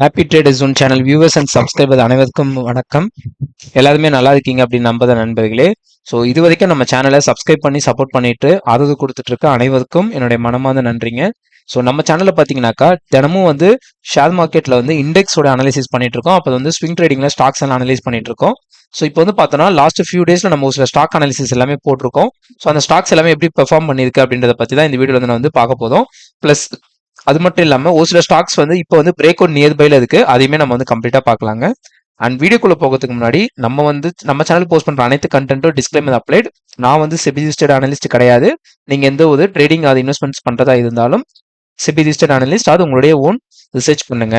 Happy trader zone channel viewers and subscriber அனைவருக்கும் வணக்கம். எல்லாருமே நல்லா இருக்கீங்க அப்படின்னு நம்புத நண்பர்களே. ஸோ இது வரைக்கும் நம்ம சேனலை சப்ஸ்கிரைப் பண்ணி சப்போர்ட் பண்ணிட்டு ஆதரவு கொடுத்துட்டு இருக்க அனைவருக்கும் என்னுடைய மனமார்ந்த நன்றிங்க. ஸோ நம்ம சேனலில் பார்த்தீங்கன்னாக்கா தினமும் வந்து ஷேர் மார்க்கெட்டில் வந்து இண்டெக்ஸோட அனலைசிஸ் பண்ணிட்டு இருக்கோம். அப்போ வந்து ஸ்விங் ட்ரேடிங்ல ஸ்டாக்ஸ் எல்லாம் அனலைஸ் பண்ணிட்டு இருக்கோம். ஸோ இப்போ வந்து பார்த்தோன்னா லாஸ்ட் ஃபியூ டேஸ்ல நம்ம ஒரு சில ஸ்டாக் அனாலிசிஸ் எல்லாமே போட்டிருக்கோம். ஸோ அந்த ஸ்டாக்ஸ் எல்லாமே எப்படி பெர்ஃபார்ம் பண்ணியிருக்கு அப்படின்றத பற்றி தான் இந்த வீடியோ வந்து நான் வந்து பார்க்க போதும். ப்ளஸ் அது மட்டும் இல்லாம ஒரு சில ஸ்டாக்ஸ் வந்து இப்போ வந்து பிரேக் அவுட் நியர்பைல இருக்கு. அதையுமே நம்ம வந்து கம்ப்ளீட்டா பார்க்கலாங்க. அண்ட் வீடியோக்குள்ள போகிறதுக்கு முன்னாடி நம்ம சேனல் போஸ்ட் பண்ற அனைத்து கண்டென்ட்டும் டிஸ்க்ளைமர் அப்ளைட். நான் வந்து செபி ரிஜிஸ்டர்ட் அனலிஸ்ட் கிடையாது. நீங்க எந்த ஒரு ட்ரேடிங் அது இன்வெஸ்ட்மெண்ட்ஸ் பண்றதா இருந்தாலும் செபி ரிஜிஸ்டர்ட் அனலிஸ்ட் அது உங்களுடைய ஓன் ரிசர்ச் பண்ணுங்க.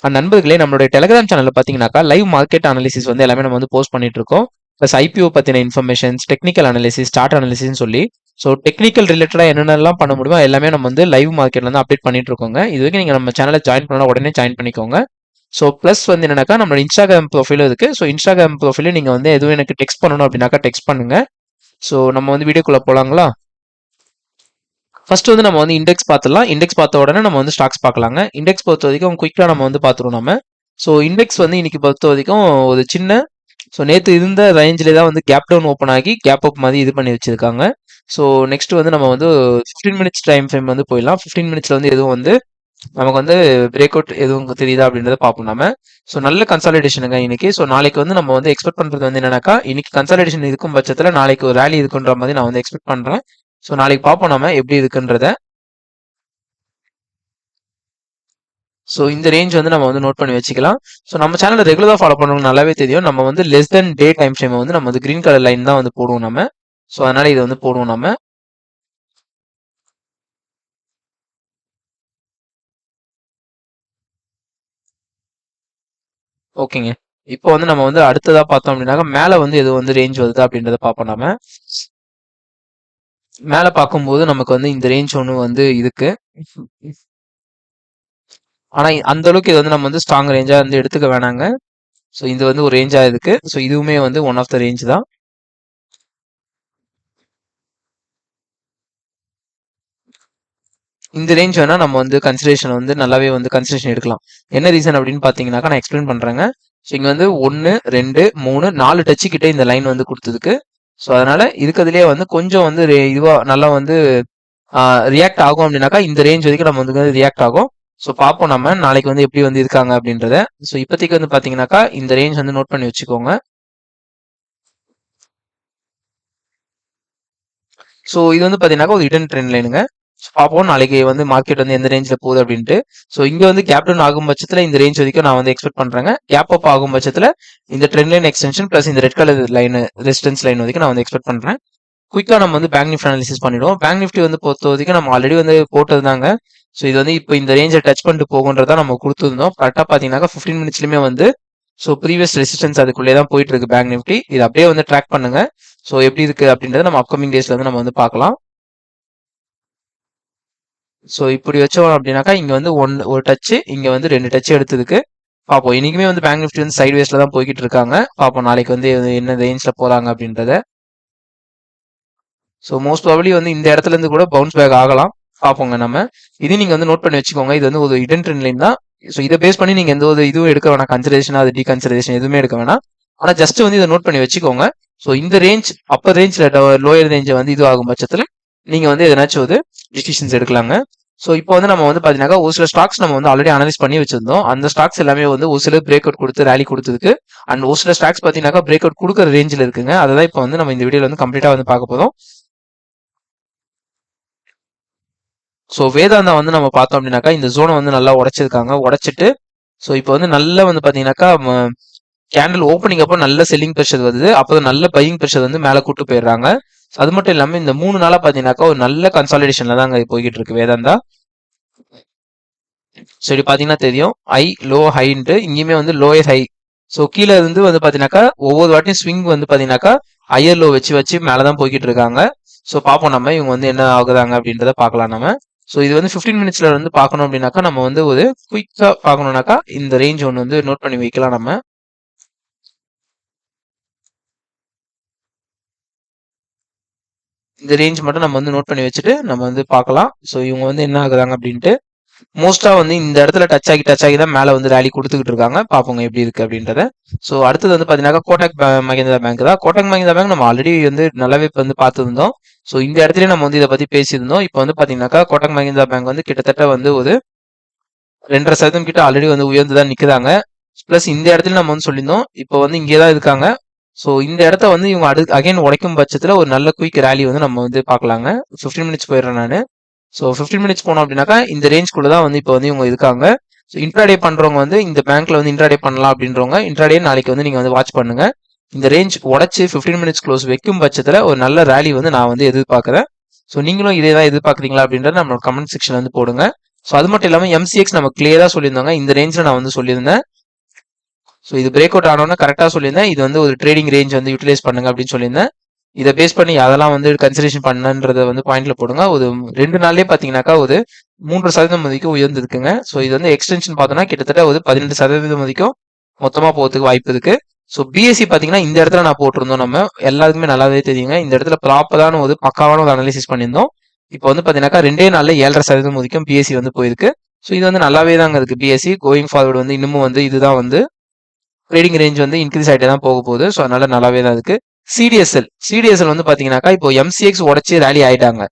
அண்ட் நண்பர்களே, நம்மளுடைய டெலிகிராம் சேனல்ல பாத்தீங்கன்னாக்கா லைவ் மார்க்கெட் அனாலிசிஸ் வந்து எல்லாமே நம்ம வந்து போஸ்ட் பண்ணிட்டு இருக்கோம். ப்ளஸ் ஐபிஓ பத்தின informations, technical analysis, chart analysis சொல்லி ஸோ டெக்னிக்கல் ரிலேட்டடா என்னென்னலாம் பண்ண முடியுமோ எல்லாமே நம்ம வந்து லைவ் மார்க்கெட்ல வந்து அப்டேட் பண்ணிட்டு இருக்கோங்க. இது வரைக்கும் நீங்க நம்ம சேனலை ஜாயின் பண்ணலாம், உடனே ஜாயின் பண்ணிக்கோங்க. ஸோ ப்ளஸ் வந்து என்னன்னாக்கா நம்மளோட இன்ஸ்டாகிராம் ப்ரொஃபைலும் இருக்கு. ஸோ இன்ஸ்டாகிராம் ப்ரொஃபைலும் நீங்க வந்து எதுவும் எனக்கு டெக்ஸ்ட் பண்ணணும் அப்படின்னாக்கா டெக்ஸ்ட் பண்ணுங்க. ஸோ நம்ம வந்து வீடியோக்குள்ள போலாங்களா? ஃபர்ஸ்ட் வந்து நம்ம வந்து இண்டெக்ஸ் பார்த்துலாம். இண்டெக்ஸ் பார்த்த உடனே நம்ம வந்து ஸ்டாக்ஸ் பார்க்கலாங்க. இண்டெக்ஸ் பொறுத்த வரைக்கும் குயிக்காக நம்ம வந்து பார்த்துருவோம் நம்ம. ஸோ இண்டெக்ஸ் வந்து இன்னைக்கு பொறுத்த வரைக்கும் ஒரு சின்ன நேற்று இருந்த ரேஞ்சிலே தான் வந்து கேப் டவுன் ஓப்பன் ஆகி கேப் அப் மாதிரி இது பண்ணி வச்சிருக்காங்க. ஸோ நெக்ஸ்ட் வந்து நம்ம வந்து 15 மினிட்ஸ் டைம் ஃப்ரேம் வந்து போயிடலாம். 15 மினிட்ஸ்ல வந்து எதுவும் வந்து நமக்கு வந்து பிரேக் அவுட் எதுவும் தெரியுதா அப்படின்றத பார்ப்போம் நம்ம. ஸோ நல்ல கன்சாலிடேஷனுங்க இன்னைக்கு. ஸோ நாளைக்கு வந்து நம்ம வந்து எக்ஸ்பெக்ட் பண்றது வந்து என்னன்னாக்கா இன்னைக்கு கன்சாலிடேஷன் இருக்கும் பட்சத்தில் நாளைக்கு ஒரு ரேலி இருக்குன்ற மாதிரி நான் வந்து எக்ஸ்பெக்ட் பண்றேன். ஸோ நாளைக்கு பார்ப்போம் நம்ம எப்படி இருக்குன்றத. ஸோ இந்த ரேஞ்ச் வந்து நம்ம வந்து நோட் பண்ணி வச்சுக்கலாம். ஸோ நம்ம சேனலை ரெகுலராக ஃபாலோ பண்ணுறவங்க நல்லாவே தெரியும். நம்ம வந்து less than day time frame வந்து நம்ம வந்து கிரீன் கலர் லைன் தான் வந்து போடுவோம் நம்ம. ஸோ அதனால இதை வந்து போடுவோம் நம்ம. ஓகேங்க. இப்போ வந்து நம்ம வந்து அடுத்ததா பார்த்தோம் அப்படின்னாக்க மேல வந்து எது வந்து ரேஞ்ச் வருது அப்படின்றத பார்ப்போம் நம்ம. மேல பார்க்கும்போது நமக்கு வந்து இந்த ரேஞ்ச் ஒன்று வந்து இருக்கு. ஆனா அந்த அளவுக்கு இது வந்து நம்ம வந்து ஸ்ட்ராங் ரேஞ்சா வந்து எடுத்துக்க வேணாங்க. ஸோ இது வந்து ஒரு ரேஞ்சா இருக்கு. ஸோ இதுவுமே வந்து ஒன் ஆஃப் த ரேஞ்ச் தான். இந்த ரேஞ்ச் வேணா நம்ம வந்து கன்சிடரேஷன் வந்து நல்லாவே வந்து கன்சிடரேஷன் எடுக்கலாம். என்ன ரீசன் அப்படின்னு பாத்தீங்கன்னாக்கா நான் எக்ஸ்பிளைன் பண்றேங்க. ஸோ இங்க வந்து 1 2 3 4 டச்சு கிட்ட இந்த லைன் வந்து கொடுத்ததுக்கு. ஸோ அதனால இருக்கிறதுலேயே வந்து கொஞ்சம் வந்து இதுவா நல்லா வந்து ரியாக்ட் ஆகும் அப்படின்னாக்கா இந்த ரேஞ்ச் வரைக்கும் நம்ம வந்து ரியாக்ட் ஆகும். ஸோ பார்ப்போம் நம்ம நாளைக்கு வந்து எப்படி வந்து இருக்காங்க அப்படின்றத. ஸோ இப்போதைக்கு வந்து பாத்தீங்கன்னாக்கா இந்த ரேஞ்ச் வந்து நோட் பண்ணி வச்சுக்கோங்க. ஸோ இது வந்து பாத்தீங்கன்னாக்கா ஒரு ஹிடன் ட்ரெண்ட் லைனுங்க. பார்ப்போம் நாளைக்கு வந்து மார்க்கெட் வந்து எந்த ரேஞ்சில் போகுது அப்படின்ட்டு. ஸோ இங்க வந்து கேப் டவுன் ஆகும் பட்சத்தில் இந்த ரேஞ்ச் வரைக்கும் நான் வந்து எக்ஸ்பெக்ட் பண்றேங்க. கேப் அப் ஆகும் பட்சத்தில் இந்த ட்ரெண்ட் லைன் எக்ஸ்டென்ஷன் பிளஸ் இந்த red colour line resistance line வரைக்கும் நான் வந்து எக்ஸ்பெக்ட் பண்றேன். குயிக்கா நம்ம வந்து பேங்க் நிஃப்டி அனாலிசிஸ் பண்ணிடுவோம். பேங்க் நிஃப்டி வந்து பொறுத்த வரைக்கும் நம்ம ஆல்ரெடி வந்து போட்டது தாங்க. ஸோ இது வந்து இப்போ இந்த ரேஞ்சை டச் பண்ணிட்டு போகுன்றதா நம்ம கொடுத்துருந்தோம். கரெக்டாக பார்த்தீங்கன்னாக்கா 15 மினிட்ஸ்லயுமே வந்து ஸோ ப்ரீவியஸ் ரெசிஸ்டன்ஸ் அதுக்குள்ளே தான் போயிட்டு இருக்கு பேங்க் நிஃப்டி. இது அப்படியே வந்து ட்ராக் பண்ணுங்க. ஸோ எப்படி இருக்கு அப்படின்றத நம்ம அப்கமிங் டேஸ்ல வந்து நம்ம வந்து பார்க்கலாம். ஸோ இப்படி வச்சோம் அப்படின்னாக்கா இங்க வந்து ஒரு டச்சு, இங்க வந்து 2 டச் எடுத்ததுக்கு பார்ப்போம். இன்னைக்குமே வந்து பேங்க் நிஃப்டி வந்து சைட் வேஸ்ல தான் போய்கிட்டு இருக்காங்க. பார்ப்போம் நாளைக்கு வந்து என்ன ரேஞ்ச்ல போறாங்க அப்படின்றத. ஸோ மோஸ்ட் ப்ராபபிலி வந்து இந்த இடத்துல இருந்து கூட பவுன்ஸ் பேக் ஆகலாம். பார்ப்போங்க நம்ம. இது நீங்க வந்து நோட் பண்ணி வச்சுக்கோங்க. இது வந்து ஒரு ஹிடன் ட்ரெண்ட் லைன் தான். ஸோ இதை பேஸ் பண்ணி நீங்க எந்த ஒரு இதுவும் எடுக்க வேணாம். கன்சிடரேஷன் அது டீகன்சிடரேஷன் எதுவுமே எடுக்க வேணாம். ஆனா ஜஸ்ட் வந்து இதை நோட் பண்ணி வச்சுக்கோங்க. ஸோ இந்த ரேஞ்ச் அப்பர் ரேஞ்ச்ல லோயர் ரேஞ்சை வந்து இது ஆகும் பட்சத்துல நீங்க வந்து எதனாச்சும் ஒரு டிசிஷன்ஸ் எடுக்கலாங்க. ஸோ இப்போ வந்து நம்ம வந்து பாத்தீங்கன்னா ஒரு சில ஸ்டாக்ஸ் நம்ம வந்து ஆல்ரெடி அனலைஸ் பண்ணி வச்சிருந்தோம். அந்த ஸ்டாக்ஸ் எல்லாமே வந்து ஒரு சில பிரேக் அவுட் கொடுத்து ரேலி கொடுத்ததுக்கு அண்ட் ஒரு சில ஸ்டாக்ஸ் பாத்தீங்கன்னா பிரேக் அவுட் கொடுக்குற ரேஞ்சில் இருக்குங்க. அதான் இப்போ வந்து நம்ம இந்த வீடியோல வந்து கம்ப்ளீட்டா வந்து பார்க்க போறோம். ஸோ வேதாந்தா வந்து நம்ம பார்த்தோம் அப்படின்னாக்கா இந்த ஜோனை வந்து நல்லா உடைச்சிருக்காங்க. உடைச்சிட்டு ஸோ இப்போ வந்து நல்லா வந்து பாத்தீங்கன்னாக்கா கேண்டில் ஓப்பனிங் அப்போ நல்ல செல்லிங் ப்ரெஷர் வருது. அப்போ நல்ல பையிங் ப்ரெஷர் வந்து மேலே கூட்டு போயிடுறாங்க. அது மட்டும் இல்லாம இந்த 3 நாளா பாத்தீங்கன்னாக்கா ஒரு நல்ல கன்சாலிடேஷன்ல தான் அங்க போய்கிட்டு இருக்கு வேதாந்தா. ஸோ இப்படி பாத்தீங்கன்னா தெரியும் ஹை லோ ஹைன்ட்டு இங்கேயுமே வந்து லோயர் ஹை. ஸோ கீழே இருந்து வந்து பாத்தீங்கன்னாக்கா ஒவ்வொரு வாட்டியும் ஸ்விங் வந்து பாத்தீங்கன்னாக்கா ஹையர் லோ வச்சு வச்சு மேலதான் போய்கிட்டு இருக்காங்க. ஸோ பார்ப்போம் நம்ம இவங்க வந்து என்ன ஆகுறாங்க அப்படின்றத பார்க்கலாம் நம்ம. ஸோ இது வந்து 15 மினிட்ஸ்ல வந்து பார்க்கணும் அப்படின்னாக்கா நம்ம வந்து ஒரு குயிக்கா பார்க்கணும்னாக்கா இந்த ரேஞ்ச் ஒன்று வந்து நோட் பண்ணி வைக்கலாம் நம்ம. இந்த ரேஞ்ச் மட்டும் நம்ம வந்து நோட் பண்ணி வச்சுட்டு நம்ம வந்து பார்க்கலாம். ஸோ இவங்க வந்து என்ன ஆகுறாங்க அப்படின்ட்டு. மோஸ்டா வந்து இந்த இடத்துல டச் ஆகி தான் மேல வந்து ரேலி கொடுத்துக்கிட்டு இருக்காங்க. பாப்போங்க எப்படி இருக்கு அப்படின்றத. ஸோ அடுத்தது வந்து பாத்தீங்கன்னா கோட்டக் மஹிந்திரா பேங்க் தான். கோட்டக் மஹிந்திரா பேங்க் நம்ம ஆல்ரெடி வந்து நல்லாவே வந்து பார்த்துருந்தோம். ஸோ இந்த இடத்துல நம்ம வந்து இதை பத்தி பேசியிருந்தோம். இப்போ வந்து பாத்தீங்கன்னாக்கா கோட்டக் மஹிந்திரா பேங்க் வந்து கிட்டத்தட்ட வந்து ஒரு 2.5% கிட்ட ஆல்ரெடி வந்து உயர்ந்து தான் நிக்குதாங்க. பிளஸ் இந்த இடத்துல நம்ம வந்து சொல்லியிருந்தோம். இப்போ வந்து இங்கே தான் இருக்காங்க. ஸோ இந்த இடத்த வந்து இவங்க அகைன் உடைக்கும் பட்சத்துல ஒரு நல்ல குயிக் ரேலி வந்து நம்ம வந்து பார்க்கலாங்க. 15 மினிட்ஸ் போயிடுறேன் நான். ஸோ 15 மினிட்ஸ் போனோம் அப்படின்னாக்கா இந்த ரேஞ்ச்குள்ள தான் வந்து இப்போ வந்து இவங்க இருக்காங்க. ஸோ இன்ட்ராடே பண்றவங்க வந்து இந்த பேங்க்ல வந்து இன்ட்ராடே பண்ணலாம் அப்படின்றவங்க இன்ட்ராடே நாளைக்கு வந்து நீங்க வந்து வாட்ச் பண்ணுங்க. இந்த ரேஞ்ச் உடைச்சு 15 மினிட்ஸ் க்ளோஸ் வைக்கும் பட்சத்துல ஒரு நல்ல ரேலி வந்து நான் வந்து எதிர்பார்க்கறேன். ஸோ நீங்களும் இதே தான் எதிர்பார்க்குறீங்களா அப்படின்றத நம்ம கமெண்ட் செக்ஷன்ல வந்து போடுங்க. ஸோ அது மட்டும் இல்லாம எம்சிஎக்ஸ் நம்ம கிளியரா சொல்லியிருந்தாங்க. இந்த ரேஞ்ச்ல நான் வந்து சொல்லியிருந்தேன். ஸோ இது பிரேக் அவுட் ஆனோன்னா கரெக்டாக சொல்லியிருந்தேன். இது வந்து ஒரு ட்ரேடிங் ரேஞ்ச் வந்து யூட்டிலைஸ் பண்ணுங்க அப்படின்னு சொல்லியிருந்தேன். இதை பேஸ் பண்ணி அதெல்லாம் வந்து கன்சிடரேஷன் பண்ணன்றத வந்து பாயிண்ட்ல போடுங்க. ஒரு 2 நாள்லயே பாத்தீங்கன்னாக்கா ஒரு 3% வரைக்கும் உயர்ந்திருக்குங்க. ஸோ இது வந்து எக்ஸ்டென்ஷன் பார்த்தோம்னா கிட்டத்தட்ட ஒரு 18% வரைக்கும் மொத்தமா போகிறதுக்கு வாய்ப்பு இருக்கு. ஸோ பிஎஸ்சி பாத்தீங்கன்னா இந்த இடத்துல நான் போட்டிருந்தோம். நம்ம எல்லாருக்குமே நல்லாவே தெரியுங்க. இந்த இடத்துல ப்ராப்பரான ஒரு பக்காவான ஒரு அனாலிசிஸ் பண்ணியிருந்தோம். இப்போ வந்து பாத்தீங்கன்னாக்கா 2 நாள்ல 7.5% வரைக்கும் பிஎஸ்சி வந்து போயிருக்கு. ஸோ இது வந்து நல்லாவே தாங்க இருக்கு. பிஎஸ்சி கோயிங் ஃபார்வர்டு வந்து இன்னமும் வந்து இதுதான் வந்து ட்ரேடிங் ரேஞ்ச் வந்து இன்க்ரீஸ் ஆகிட்டே தான் போக போகுது. ஸோ அதனால நல்லாவே தான் இருக்கு. சிடிஎஸ்எல் வந்து பாத்தீங்கன்னாக்கா இப்போ எம்சிஎக்ஸ் உடச்சி ரேலி ஆயிட்டாங்க.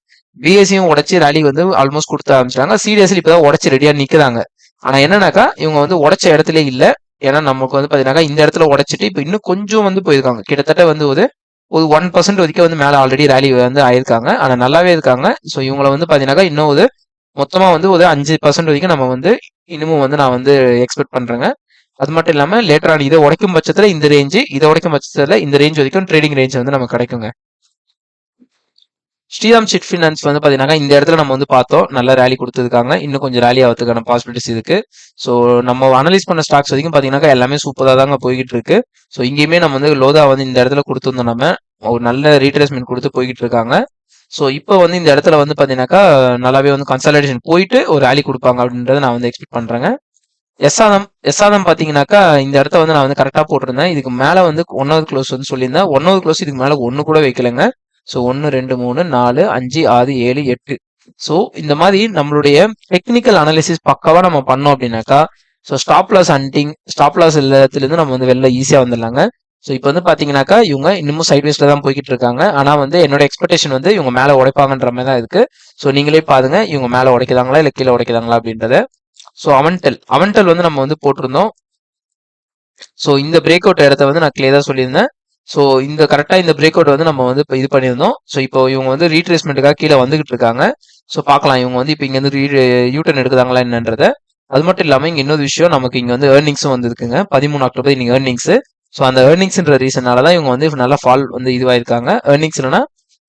பிஎஸ்சியும் உடச்சி ரேலி வந்து ஆல்மோஸ்ட் கொடுத்த ஆரம்பிச்சிட்டாங்க. சிடிஎஸ்எல் இப்பதான் உடச்சி ரெடியா நிக்கிறாங்க. ஆனா என்னன்னாக்கா இவங்க வந்து உடச்ச இடத்துல இல்ல. ஏன்னா நமக்கு வந்து பாத்தீங்கன்னா இந்த இடத்துல உடைச்சிட்டு இப்போ இன்னும் கொஞ்சம் வந்து போயிருக்காங்க. கிட்டத்தட்ட வந்து ஒரு 1% வரைக்கும் வந்து மேல ஆல்ரெடி ரேலி வந்து ஆயிருக்காங்க. ஆனா நல்லாவே இருக்காங்க. ஸோ இவங்களை வந்து பாத்தீங்கன்னா இன்னும் ஒரு மொத்தமா வந்து ஒரு 5% வரைக்கும் நம்ம வந்து இன்னமும் வந்து நான் வந்து எக்ஸ்பெக்ட் பண்றேங்க. அது மட்டும் இல்லாம லேட்டர் ஆன் இதை உடைக்கும் பட்சத்துல இந்த ரேஞ்சு, இதை உடைக்கும் பட்சத்துல இந்த ரேஞ்ச் வரைக்கும் ட்ரேடிங் ரேஞ்ச் வந்து நமக்கு கிடைக்குங்க. ஸ்ரீராம் சிட் ஃபினான்ஸ் வந்து பாத்தீங்கன்னா இந்த இடத்துல நம்ம வந்து பார்த்தோம் நல்ல ரேலி கொடுத்துருக்காங்க. இன்னும் கொஞ்சம் ரேலி ஆகிறதுக்கான பாசிபிலிட்டிஸ் இருக்கு. ஸோ நம்ம அனலைஸ் பண்ண ஸ்டாக்ஸ் வரைக்கும் பாத்தீங்கன்னா எல்லாமே சூப்பரா தாங்க போய்கிட்டு இருக்கு. ஸோ இங்கேயுமே நம்ம வந்து லோதா வந்து இந்த இடத்துல கொடுத்துருந்தோம். நம்ம ஒரு நல்ல ரீட்ரேஸ்மெண்ட் கொடுத்து போய்கிட்டு இருக்காங்க. ஸோ இப்போ வந்து இந்த இடத்துல வந்து பாத்தீங்கன்னாக்கா நல்லாவே வந்து கன்சாலிடேஷன் போயிட்டு ஒரு ரேலி கொடுப்பாங்க அப்படின்றத நான் வந்து எக்ஸ்பெக்ட் பண்றேங்க. எஸ்ஆதம் பாத்தீங்கன்னாக்கா இந்த இடத்த வந்து நான் வந்து கரெக்டா போட்டிருந்தேன். இதுக்கு மேல வந்து 1வது க்ளோஸ் வந்து சொல்லியிருந்தேன். 1வது க்ளோஸ் இதுக்கு மேல ஒன்னு கூட வைக்கலங்க. ஸோ 1 2 3 4 5 6 7 8. ஸோ இந்த மாதிரி நம்மளுடைய டெக்னிக்கல் அனாலிசிஸ் பக்காவா நம்ம பண்ணோம் அப்படின்னாக்கா ஸோ ஸ்டாப் லாஸ் இருந்து நம்ம வந்து வெளில ஈஸியா வந்துடலாங்க. ஸோ இப்போ வந்து பாத்தீங்கன்னாக்கா இவங்க இன்னமும் சைட்வேஸ்ல தான் போய்கிட்டு இருக்காங்க. ஆனா வந்து என்னோட எக்ஸ்பெக்டேஷன் வந்து இவங்க மேல உடைப்பாங்கன்ற மாதிரி தான் இருக்கு. ஸோ நீங்களே பாருங்க இவங்க மேல உடைக்கிறாங்களா இல்ல கீழே உடைக்கிறாங்களா அப்படின்றத. ஸோ அவன்டெல் வந்து நம்ம வந்து போட்டிருந்தோம். ஸோ இந்த பிரேக் அவுட் இடத்த வந்து நான் கிளியரா சொல்லியிருந்தேன். ஸோ இந்த கரெக்டா இந்த பிரேக் அவுட் வந்து நம்ம வந்து இப்போ இது பண்ணியிருந்தோம். ஸோ இப்போ இவங்க வந்து ரீட்ரேஸ்மெண்ட்டுக்காக கீழே வந்துகிட்டு இருக்காங்க. ஸோ பார்க்கலாம் இவங்க வந்து இப்போ இங்க வந்து யூட்டர்ன் எடுக்குதாங்களா என்னன்றத. அது மட்டும் இல்லாம இங்க இன்னொரு விஷயம் நமக்கு இங்க வந்து ஏர்னிங்ஸும் வந்துருக்குங்க. 13 அக்டோபர் இன்னைக்கு ஏர்னிங்ஸ். ஸோ அந்த ஏர்னிங்ஸ்ன்ற ரீசனால தான் இவங்க வந்து நல்லா ஃபால் வந்து இதுவாயிருக்காங்க. ஏர்னிங்ஸ் இல்லைன்னா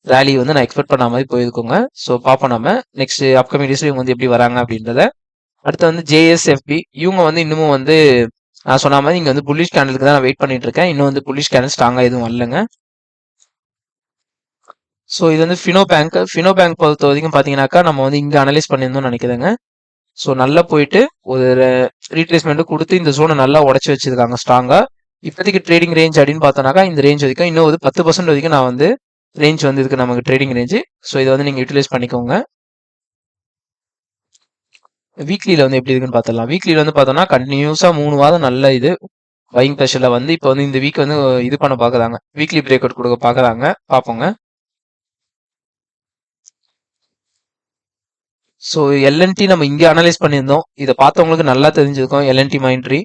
ரேலி வந்து நான் எக்ஸ்பெக்ட் பண்ண மாதிரி போயிருக்கோங்க. ஸோ பார்ப்போம் நம்ம நெக்ஸ்ட் அப்கமிங் டேஸ்ல இவங்க வந்து எப்படி வராங்க அப்படின்றத. அடுத்து வந்து ஜேஎஸ்எஃப்பி இவங்க வந்து இன்னமும் வந்து நான் சொன்ன மாதிரி இங்க வந்து புல்லிஷ் கேண்டலுக்கு தான் நான் வெயிட் பண்ணிட்டு இருக்கேன். இன்னும் வந்து புல்லிஷ் கேண்டல் ஸ்ட்ராங்கா எதுவும் வரலங்க. ஸோ இது வந்து ஃபினோ பேங்க் பொறுத்த வரைக்கும் பாத்தீங்கன்னாக்கா நம்ம வந்து இங்க அனலைஸ் பண்ணியிருந்தோம்னு நினைக்கிறேங்க. ஸோ நல்லா போயிட்டு ஒரு ரீட்ரேஸ்மெண்ட் கொடுத்து இந்த ஜோனை நல்லா உடச்சி வச்சிருக்காங்க ஸ்ட்ராங்கா. இப்போதைக்கு ட்ரேடிங் ரேஞ்ச் அப்படின்னு பார்த்தோம்னாக்கா இந்த ரேஞ்ச் வரைக்கும் இன்னும் ஒரு 10% வரைக்கும் நான் வந்து ரேஞ்ச் வந்து இருக்கு நமக்கு ட்ரேடிங் ரேஞ்சு. ஸோ இதை வந்து நீங்க யூட்டிலைஸ் பண்ணிக்கோங்க. வீக்லியில வந்து எப்படி இருக்குன்னு பார்த்துடலாம். வீக்லியில வந்து பார்த்தோம்னா கண்டினியூஸா 3 வாரம் நல்ல இது பையிங் ப்ரெஷர்ல வந்து இப்போ வந்து இந்த வீக் வந்து இது பண்ண பாக்குறாங்க. வீக்லி பிரேக் அவுட் கொடுக்க பாக்குறாங்க. பார்ப்போங்க. ஸோ எல்என்டி நம்ம இங்க அனலைஸ் பண்ணியிருந்தோம். இதை பார்த்தவங்களுக்கு நல்லா தெரிஞ்சிருக்கும். எல்என்டி மைண்ட்ரி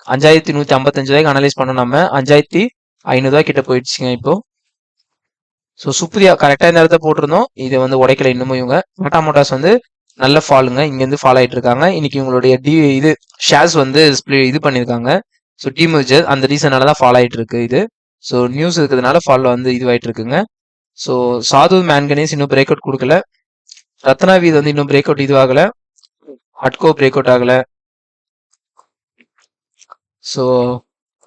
5155 ரூபாய்க்கு அனலைஸ் பண்ணோம். நம்ம 5500 ரூபாய் கிட்ட போயிடுச்சுங்க இப்போ. ஸோ சுப்ரியா கரெக்டா இந்த இடத்த போட்டிருந்தோம். இதை வந்து உடைக்கல இன்னமும் இவங்க. டாடா மோட்டார்ஸ் வந்து நல்ல ஃபாலுங்க. இங்க இருந்து ஃபால் ஆயிட்டு இருக்காங்க. இன்னைக்கு இவங்களுடைய இது ஷேர்ஸ் வந்து இது பண்ணிருக்காங்க. ஸோ டிமர்ஜர் அந்த ரீசனால தான் ஃபால் ஆயிட்டு இருக்கு இது. ஸோ நியூஸ் இருக்கிறதுனால ஃபால் வந்து இதுவாயிட்டு இருக்குங்க. ஸோ சாது மேன்கனீஸ் இன்னும் பிரேக் அவுட் கொடுக்கல. ரத்னாவீர் வந்து இன்னும் பிரேக் அவுட் இதுவாகல. அட்கோ பிரேக் அவுட் ஆகல. So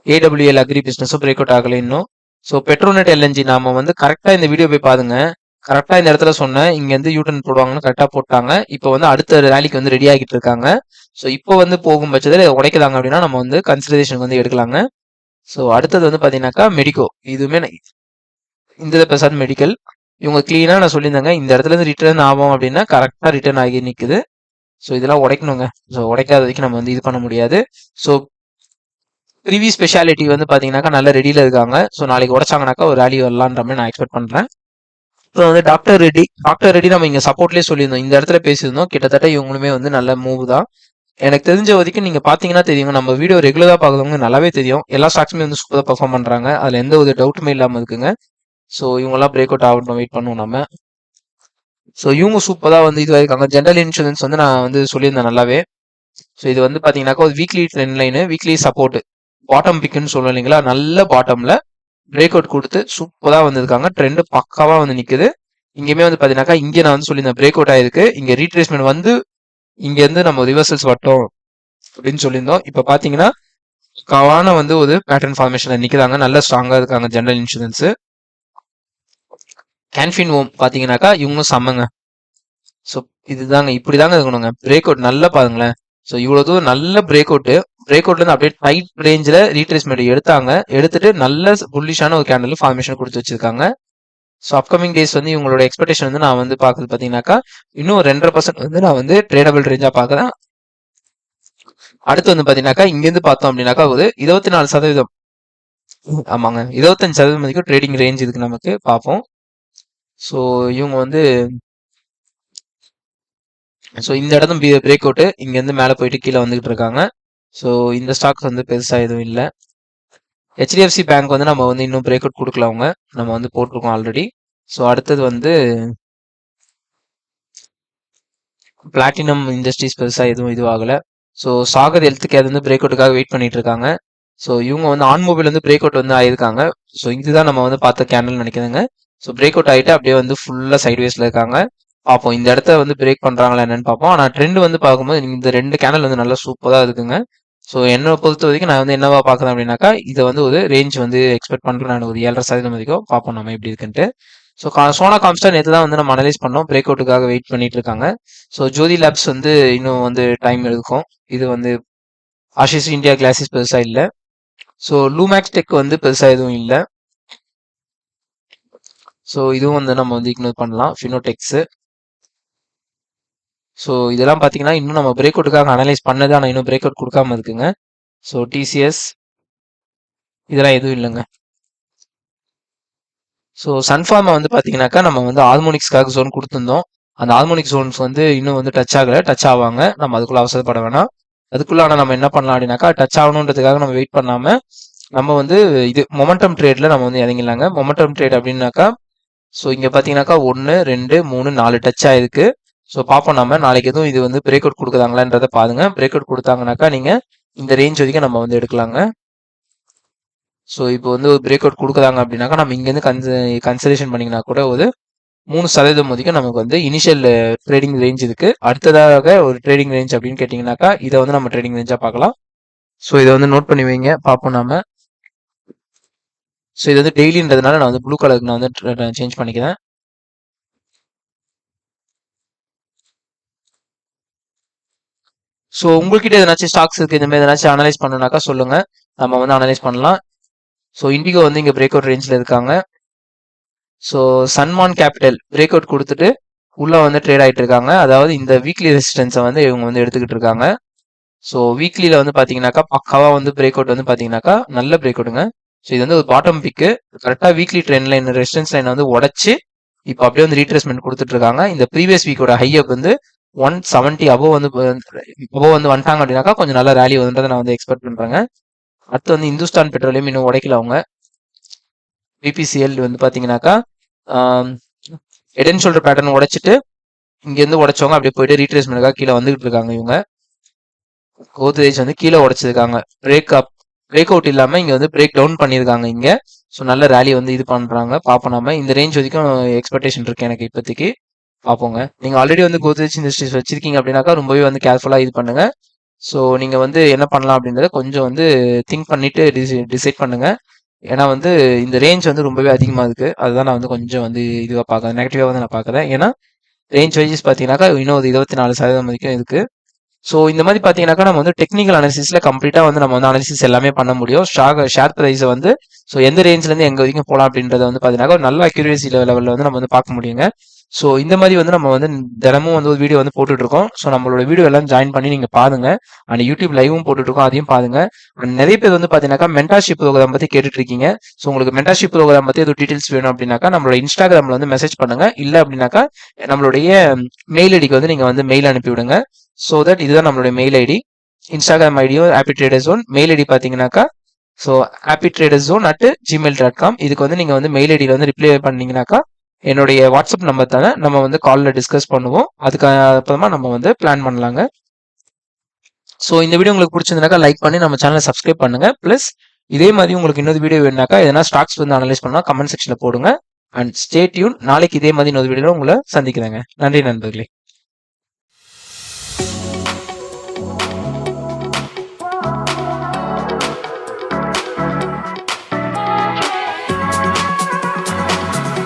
AWL agri பிசினஸும் break out ஆகல இன்னும். ஸோ பெட்ரோநெட் எல்என்ஜி நாம வந்து கரெக்டா இந்த வீடியோ போய் பாருங்க. கரெக்டா இந்த இடத்துல சொன்னேன் இங்க வந்து யூட்டர்ன் போடுவாங்கன்னு கரெக்டா போட்டாங்க. இப்போ வந்து அடுத்த ரேலிக்கு வந்து ரெடி ஆகிட்டு இருக்காங்க. ஸோ இப்போ வந்து போகும் பட்சத்தில் உடைக்கிறாங்க அப்படின்னா நம்ம வந்து கன்சிடரேஷன் வந்து எடுக்கலாங்க. ஸோ அடுத்தது வந்து பாத்தீங்கன்னாக்கா மெடிக்கோ இதுவுமே இந்த பிரசாத் மெடிக்கல் இவங்க கிளீனா நான் சொல்லியிருந்தாங்க இந்த இடத்துல இருந்து ரிட்டர்ன் ஆகும் அப்படின்னா கரெக்டா ரிட்டர்ன் ஆகி நிக்குது. ஸோ இதெல்லாம் உடைக்கணுங்க. ஸோ உடைக்காத வரைக்கும் நம்ம வந்து இது பண்ண முடியாது. ஸோ ப்ரிவி ஸ்பெஷாலிட்டி வந்து பார்த்தீங்கன்னாக்கா நல்ல ரெடியில் இருக்காங்க. ஸோ நாளைக்கு உடைச்சாங்கனாக்கா ஒரு ரேலி வரலான்ற மாதிரி நான் எக்ஸ்பெக்ட் பண்ணுறேன். அப்புறம் வந்து டாக்டர் ரெட்டி நம்ம இங்கே சப்போர்ட்லேயே சொல்லியிருந்தோம், இந்த இடத்துல பேசியிருந்தோம். கிட்டத்தட்ட இவங்களுமே வந்து நல்ல மூவ் தான். எனக்கு தெரிஞ்ச வரைக்கும் நீங்கள் பார்த்தீங்கன்னா தெரியுங்க, நம்ம வீடியோ ரெகுலராக பார்க்குறவங்க நல்லாவே தெரியும். எல்லா ஸ்டாக்ஸுமே வந்து சூப்பராக பர்ஃபார்ம் பண்ணுறாங்க. அதில் எந்த ஒரு டவுட்டுமே இல்லாமல் இருக்குங்க. ஸோ இவங்கெல்லாம் பிரேக் அவுட் ஆகட்டும், வெயிட் பண்ணுவோம் நம்ம. ஸோ இவங்க சூப்பராக வந்து இது இருக்காங்க. ஜென்ரல் இன்சூரன்ஸ் வந்து நான் வந்து சொல்லியிருந்தேன் நல்லாவே. ஸோ இது வந்து பார்த்தீங்கன்னாக்கா ஒரு weekly trend line, weekly support, bottom பிக்குன்னு சொல்லுவோம் இல்லைங்களா, நல்ல பாட்டமில் பிரேக் அவுட் கொடுத்து சூப்பராக வந்திருக்காங்க. ட்ரெண்டு பக்காவாக வந்து நிற்குது. இங்கேயுமே வந்து பார்த்தீங்கன்னாக்கா இங்கே நான் வந்து சொல்லியிருந்தேன் பிரேக் அவுட் ஆயிருக்கு. இங்கே ரீட்ரேஸ்மெண்ட் வந்து இங்கேருந்து நம்ம ரிவர்சல்ஸ் வட்டோம் அப்படின்னு சொல்லியிருந்தோம். இப்போ பார்த்தீங்கன்னா கவான வந்து ஒரு பேட்டர்ன் ஃபார்மேஷன்ல நிற்கிறாங்க. நல்ல ஸ்ட்ராங்காக இருக்காங்க ஜென்ரல் இன்சூரன்ஸ். கேன்ஃபின் ஹோம் பார்த்தீங்கன்னாக்கா இவங்களும் செம்மங்க. ஸோ இதுதாங்க, இப்படிதாங்க இருக்கணுங்க. பிரேக் அவுட் நல்லா பாருங்களேன். ஸோ இவ்வளோ தூரம் நல்ல பிரேக் அவுட்லேருந்து அப்படியே டைட் ரேஞ்சில் ரீட்ரேஸ்மெண்ட் எடுத்தாங்க. எடுத்துட்டு நல்ல புல்லிஷான ஒரு கேண்டல் ஃபார்மேஷன் கொடுத்து வச்சிருக்காங்க. ஸோ அப்கமிங் டேஸ் வந்து இவங்களோட எக்ஸ்பெக்டேஷன் வந்து நான் வந்து பார்க்குறது பார்த்தீங்கன்னாக்கா இன்னும் 2.5% வந்து நான் வந்து ட்ரேடபிள் ரேஞ்சாக பார்க்குறேன். அடுத்து வந்து பார்த்தீங்கன்னாக்கா இங்கேருந்து பார்த்தோம் அப்படின்னாக்கா ஒரு 24%, ஆமாங்க 25% வரைக்கும் ட்ரேடிங் ரேஞ்ச் இதுக்கு நமக்கு பார்ப்போம். ஸோ இவங்க வந்து இந்த இடம் பிரேக் அவுட்டு, இங்கேருந்து மேலே போயிட்டு கீழே வந்துகிட்டு இருக்காங்க. ஸோ இந்த ஸ்டாக்ஸ் வந்து பெருசாக எதுவும் இல்லை. ஹெச்டிஎஃப்சி பேங்க் வந்து நம்ம வந்து இன்னும் பிரேக் அவுட் கொடுக்கல, அவங்க நம்ம வந்து போட்டிருக்கோம் ஆல்ரெடி. ஸோ அடுத்தது வந்து பிளாட்டினம் இண்டஸ்ட்ரீஸ் பெருசாக எதுவும் இதுவாகலை. ஸோ சாகர் ஹெல்த் கேர் வந்து பிரேக் அவுட்டுக்காக வெயிட் பண்ணிட்டு இருக்காங்க. ஸோ இவங்க வந்து ஆன்மொபைல் வந்து பிரேக் அவுட் வந்து ஆயிருக்காங்க. ஸோ இதுதான் நம்ம வந்து பார்த்த கேண்டல் நினைக்கிறேங்க. ஸோ பிரேக் அவுட் ஆகிட்டு அப்படியே வந்து ஃபுல்லாக சைட்வேஸில் இருக்காங்க. பார்ப்போம் இந்த இடத்த வந்து பிரேக் பண்ணுறாங்களா என்னன்னு பார்ப்போம். ஆனால் ட்ரெண்ட் வந்து பார்க்கும்போது இந்த 2 கேண்டல் வந்து நல்லா சூப்பராக இருக்குங்க. ஸோ என்னை பொறுத்த வரைக்கும் நான் வந்து என்னவா பார்க்குறேன் அப்படின்னாக்கா இதை வந்து ஒரு ரேஞ்ச் வந்து எக்ஸ்பெக்ட் பண்ணுறேன். நான் ஒரு 7.5% வரைக்கும் பார்ப்போம் நம்ம எப்படி இருக்குன்ட்டு. ஸோ சோனா காம்ஸ்டா நேற்று தான் வந்து நம்ம அனலைஸ் பண்ணோம், பிரேக் அவுட்டுக்காக வெயிட் பண்ணிட்டு இருக்காங்க. ஸோ ஜோதி லேப்ஸ் வந்து இன்னும் வந்து டைம் எடுக்கும். இது வந்து ஆஷிஸ் இந்தியா கிளாஸஸ் பெருசாக இல்லை. ஸோ லூமேக்ஸ் டெக் வந்து பெருசாக எதுவும் இல்லை. ஸோ இதுவும் வந்து நம்ம வந்து இக்னோர் பண்ணலாம். ஃபினோடெக்ஸு. ஸோ இதெல்லாம் பார்த்தீங்கன்னா இன்னும் நம்ம பிரேக் அவுட்டுக்காக அனலைஸ் பண்ணது, ஆனால் இன்னும் பிரேக் அவுட் கொடுக்காம இருக்குங்க. ஸோ டிசிஎஸ் இதெல்லாம் எதுவும் இல்லைங்க. ஸோ சன்ஃபார்மை வந்து பார்த்தீங்கன்னாக்கா நம்ம வந்து ஹார்மோனிக்ஸ்க்காக ஜோன் கொடுத்துருந்தோம். அந்த ஹார்மோனிக் ஜோன்ஸ் வந்து இன்னும் வந்து டச் ஆகலை. டச் ஆவாங்க, நம்ம அதுக்குள்ளே அவசரப்பட வேணாம். அதுக்குள்ள ஆனால் நம்ம என்ன பண்ணலாம் அப்படின்னாக்கா டச் ஆகணுன்றதுக்காக நம்ம வெயிட் பண்ணாமல் நம்ம வந்து இது மொமெண்டம் ட்ரேடில் நம்ம வந்து இறங்கிடலாங்க. மொமெண்டம் ட்ரேட் அப்படின்னாக்கா ஸோ இங்கே பார்த்தீங்கன்னாக்கா 1 2 3 4 டச் ஆயிருக்கு. ஸோ பார்ப்போம் நம்ம நாளைக்கு எதுவும் இது வந்து பிரேக் அவுட் கொடுக்குறாங்களான்றதை பாருங்க. பிரேக் அவுட் கொடுத்தாங்கனாக்கா நீங்கள் இந்த ரேஞ்ச் வரைக்கும் நம்ம வந்து எடுக்கலாங்க. ஸோ இப்போ வந்து ஒரு பிரேக் அவுட் கொடுக்குறாங்க அப்படின்னாக்கா நம்ம இங்கேருந்து கன்சிடரேஷன் பண்ணிங்கன்னா கூட ஒரு 3% வரைக்கும் நமக்கு வந்து இனிஷியல் ட்ரேடிங் ரேஞ்ச் இருக்கு. அடுத்ததாக ஒரு ட்ரேடிங் ரேஞ்ச் அப்படின்னு கேட்டிங்கனாக்கா இதை வந்து நம்ம ட்ரேடிங் ரேஞ்சாக பார்க்கலாம். ஸோ இதை வந்து நோட் பண்ணி வைங்க, பார்ப்போம் நாம. ஸோ இது வந்து டெய்லின்றதுனால நான் வந்து ப்ளூ கலருக்கு நான் வந்து சேஞ்ச் பண்ணிக்கிறேன். ஸோ உங்ககிட்ட எதனாச்சும் ஸ்டாக்ஸ் இருக்குது, இந்த மாதிரி எதனாச்சும் அனலைஸ் பண்ணணுனாக்கா சொல்லுங்க, நம்ம வந்து அனலைஸ் பண்ணலாம். ஸோ இண்டிகோ வந்து இங்கே பிரேக் அவுட் ரேஞ்சில் இருக்காங்க. So Sanman capital break out கொடுத்துட்டு உள்ள வந்து ட்ரேட் ஆகிட்டு இருக்காங்க. அதாவது இந்த வீக்லி ரெசிஸ்டன்ஸை வந்து இவங்க வந்து எடுத்துக்கிட்டு இருக்காங்க. ஸோ வீக்லியில் வந்து பார்த்தீங்கன்னாக்கா பக்காவாக வந்து பிரேக் அவுட் வந்து பார்த்தீங்கன்னாக்கா நல்ல பிரேக் அவுட்டுங்க. ஸோ இது வந்து ஒரு பாட்டம் பிக்கு, கரெக்டாக வீக்லி ட்ரெண்ட் லைன் ரெசிஸ்டன்ஸ் லைனை வந்து உடச்சி இப்போ அப்படியே வந்து ரீட்ரேஸ்மெண்ட் கொடுத்துட்டு இருக்காங்க. இந்த ப்ரீவியஸ் வீக்கோட ஹையப் வந்து 170 அபோவ் வந்து வந்துட்டாங்க அப்படின்னாக்கா கொஞ்சம் நல்ல ரேலி வந்துன்றதை நான் வந்து எக்ஸ்பெக்ட் பண்ணுறேங்க. அடுத்து வந்து இந்துஸ்தான் பெட்ரோலியம் இன்னும் உடைக்கல அவங்க. பிபிசிஎல் வந்து பார்த்தீங்கன்னாக்கா ஹெட் அண்ட் ஷோல்டர் பேட்டர்ன் உடைச்சிட்டு இங்கேருந்து உடைச்சவங்க அப்படியே போயிட்டு ரீட்ரேஸ்மெண்ட்டுக்காக கீழே வந்துகிட்டு இருக்காங்க. இவங்க கோத்ரேஜ் வந்து கீழே உடைச்சிருக்காங்க. பிரேக் அவுட் இல்லாமல் இங்கே வந்து பிரேக் டவுன் பண்ணியிருக்காங்க இங்கே. ஸோ நல்ல ரேலி வந்து இது பண்ணுறாங்க. பார்ப்போம் நம்ம இந்த ரேஞ்ச் வரைக்கும் எக்ஸ்பெக்டேஷன் இருக்கு எனக்கு இப்போதைக்கு. பார்ப்போங்க. நீங்கள் ஆல்ரெடி வந்து கோத்ரேஜ் இண்டஸ்ட்ரீஸ் வச்சிருக்கீங்க அப்படின்னாக்கா ரொம்பவே வந்து கேர்ஃபுல்லாக இது பண்ணுங்க. ஸோ நீங்கள் வந்து என்ன பண்ணலாம் அப்படின்றத கொஞ்சம் வந்து திங்க் பண்ணிட்டு டிசைட் பண்ணுங்க. ஏன்னா வந்து இந்த ரேஞ்ச் வந்து ரொம்பவே அதிகமாக இருக்கு. அதுதான் நான் வந்து கொஞ்சம் வந்து இதுவாக பார்க்குறேன், நெகட்டிவாக வந்து நான் பார்க்குறேன். ஏன்னா ரேஞ்ச் வைஸ் பார்த்தீங்கன்னாக்கா இன்னும் ஒரு 24% வரைக்கும் இருக்கு. ஸோ இந்த மாதிரி பார்த்தீங்கன்னாக்கா நம்ம வந்து டெக்னிக்கல் அனாலிசிஸ்ல கம்ப்ளீட்டாக வந்து நம்ம வந்து அனாலிசிஸ் எல்லாமே பண்ண முடியும். ஷேர் ப்ரைஸை வந்து ஸோ எந்த ரேஞ்ச்லேருந்து எங்கே வரைக்கும் போகலாம் அப்படின்றத வந்து பார்த்தீங்கன்னா ஒரு நல்ல அக்யூரேசி லெவலில் வந்து நம்ம வந்து பார்க்க முடியுங்க. ஸோ இந்த மாதிரி வந்து நம்ம வந்து தினமும் வந்து ஒரு வீடியோ வந்து போட்டுட்டு இருக்கோம். ஸோ நம்மளோட வீடியோ எல்லாம் ஜாயின் பண்ணி நீங்கள் பாருங்க. அண்ட் யூடியூப் லைவும் போட்டுட்டு இருக்கோம், அதையும் பாருங்க. அண்ட் நிறைய பேர் வந்து பார்த்தீங்கன்னாக்கா மென்டார்ஷிப் ப்ரோக்ராம் பற்றி கேட்டுட்டு இருக்கீங்க. ஸோ உங்களுக்கு மென்டார்ஷிப் ப்ரோக்ராம் பற்றி எதுவும் டீட்டெயில்ஸ் வேணும் அப்படின்னாக்கா நம்மளோட இன்ஸ்டாகிராமில் வந்து மெசேஜ் பண்ணுங்க. இல்லை அப்படின்னாக்கா நம்மளுடைய மெயில் ஐடிக்கு வந்து நீங்கள் வந்து மெயில் அனுப்பி விடுங்க. ஸோ தட் இதுதான் நம்மளுடைய மெயில் ஐடி. இன்ஸ்டாகிராம் ஐடியோ happy trader zone, mail ID பார்த்தீங்கன்னாக்கா ஸோ happytraderzone@gmail.com. இதுக்கு வந்து நீங்கள் வந்து மெயில் ஐடியில் வந்து ரிப்ளை பண்ணீங்கன்னாக்கா என்னுடைய வாட்ஸ்அப் நம்பர் தானே, நம்ம வந்து காலில் டிஸ்கஸ் பண்ணுவோம். அதுக்கு அப்புறமா நம்ம வந்து பிளான் பண்ணலாங்க. ஸோ இந்த வீடியோ உங்களுக்கு பிடிச்சிருந்தாக்கா லைக் பண்ணி நம்ம சேனலை சப்ஸ்கிரைப் பண்ணுங்க. ப்ளஸ் இதே மாதிரி உங்களுக்கு இன்னொரு வீடியோ வேணுனாக்கா எதனா ஸ்டாக்ஸ் வந்து அனலைஸ் பண்ணால் கமெண்ட் செக்ஷனில் போடுங்க. And stay tune. நாளைக்கு இதே மாதிரி இன்னொரு வீடியோவில் உங்களை சந்திக்கிறேங்க. நன்றி நண்பர்களே.